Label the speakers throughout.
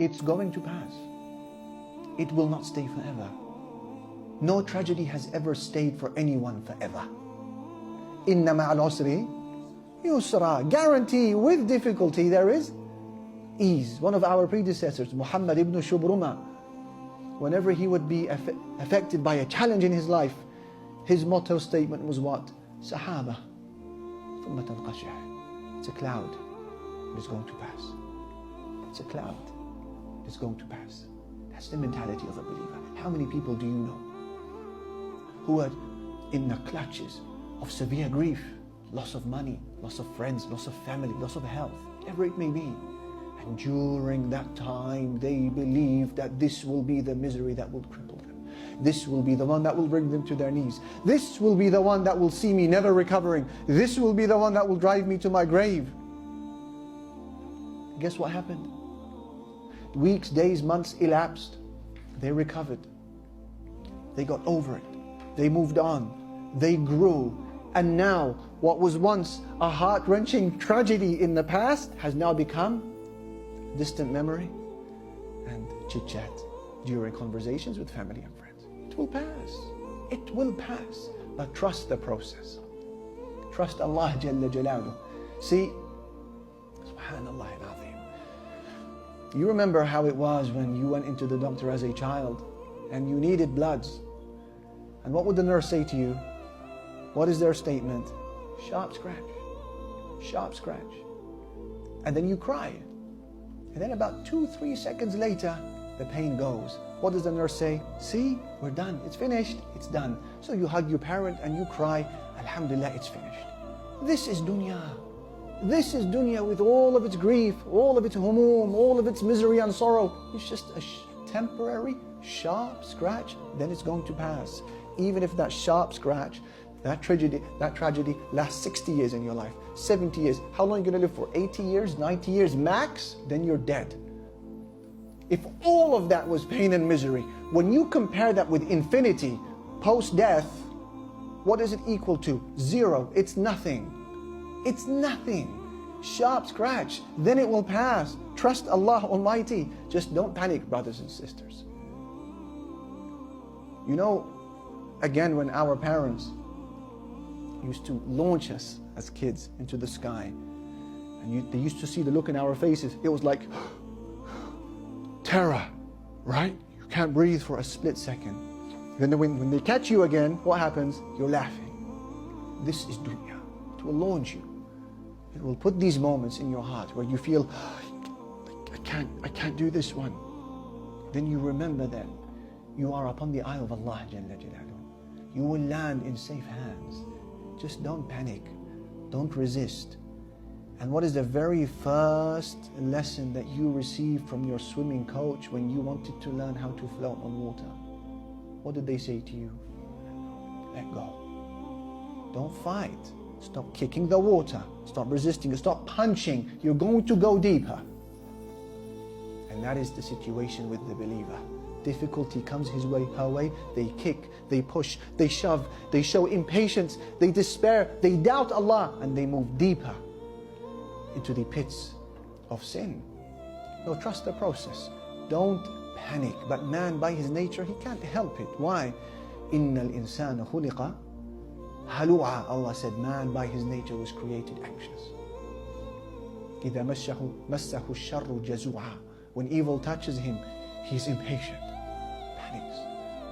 Speaker 1: It's going to pass. It will not stay forever. No tragedy has ever stayed for anyone forever. Inna ma'al usri yusra. Guarantee with difficulty there is ease. One of our predecessors, Muhammad ibn Shubruma, whenever he would be affected by a challenge in his life, his motto statement was what? Sahaba. Thumma tanqashih. It's a cloud. It is going to pass. It's a cloud. It's going to pass. That's the mentality of a believer. How many people do you know who are in the clutches of severe grief, loss of money, loss of friends, loss of family, loss of health, whatever it may be, and during that time they believe that this will be the misery that will cripple them. This will be the one that will bring them to their knees. This will be the one that will see me never recovering. This will be the one that will drive me to my grave. Guess what happened? Weeks, days, months elapsed. They recovered. They got over it. They moved on. They grew. And now, what was once a heart-wrenching tragedy in the past has now become distant memory and chit-chat during conversations with family and friends. It will pass. It will pass. But trust the process. Trust Allah Jalla Jalaluhu. See, Subhanallah al-Azim. You remember how it was when you went into the doctor as a child and you needed bloods. And what would the nurse say to you? What is their statement? Sharp scratch. Sharp scratch. And then you cry. And then about 2-3 seconds later, the pain goes. What does the nurse say? See, we're done. It's finished. It's done. So you hug your parent and you cry, Alhamdulillah, it's finished. This is dunya. This is dunya with all of its grief, all of its humum, all of its misery and sorrow. It's just a temporary, sharp scratch, then it's going to pass. Even if that sharp scratch, that tragedy lasts 60 years in your life, 70 years. How long are you going to live for? 80 years, 90 years max? Then you're dead. If all of that was pain and misery, when you compare that with infinity, post-death, what is it equal to? Zero. It's nothing. It's nothing. Sharp scratch, then it will pass. Trust Allah Almighty. Just don't panic, brothers and sisters. You know, again, when our parents used to launch us as kids into the sky, and they used to see the look in our faces, it was like terror, right? You can't breathe for a split second. Then when they catch you again, what happens? You're laughing. This is dunya. It will launch you. It will put these moments in your heart where you feel, I can't do this one. Then you remember that you are upon the eye of Allah Jalla Jalaluhu. You will land in safe hands. Just don't panic. Don't resist. And what is the very first lesson that you received from your swimming coach when you wanted to learn how to float on water? What did they say to you? Let go. Don't fight. Stop kicking the water. Stop resisting. Stop punching. You're going to go deeper. And that is the situation with the believer. Difficulty comes his way, her way. They kick, they push, they shove, they show impatience, they despair, they doubt Allah, and they move deeper into the pits of sin. No, trust the process. Don't panic. But man, by his nature, he can't help it. Why? Innal insana khuliqa halu'a. Allah said, man by his nature was created anxious. إِذَا مَسَّهُ الشَّرُّ جَزُوعًا. When evil touches him, he's impatient, panics.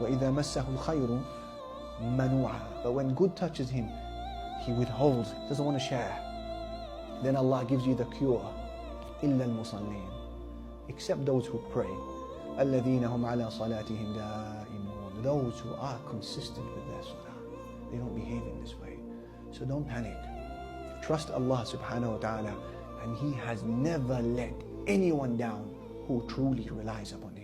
Speaker 1: وَإِذَا مَسَّهُ الْخَيْرُ مَنُوعًا. But when good touches him, he withholds, doesn't want to share. Then Allah gives you the cure. إِلَّا الْمُصَلِّينَ. Except those who pray. الَّذِينَ هُمْ عَلَى صَلَاتِهِمْ دَائِمُونَ. Those who are consistent with their salah. They don't behave in this way. So don't panic. Trust Allah subhanahu wa ta'ala, and He has never let anyone down who truly relies upon Him.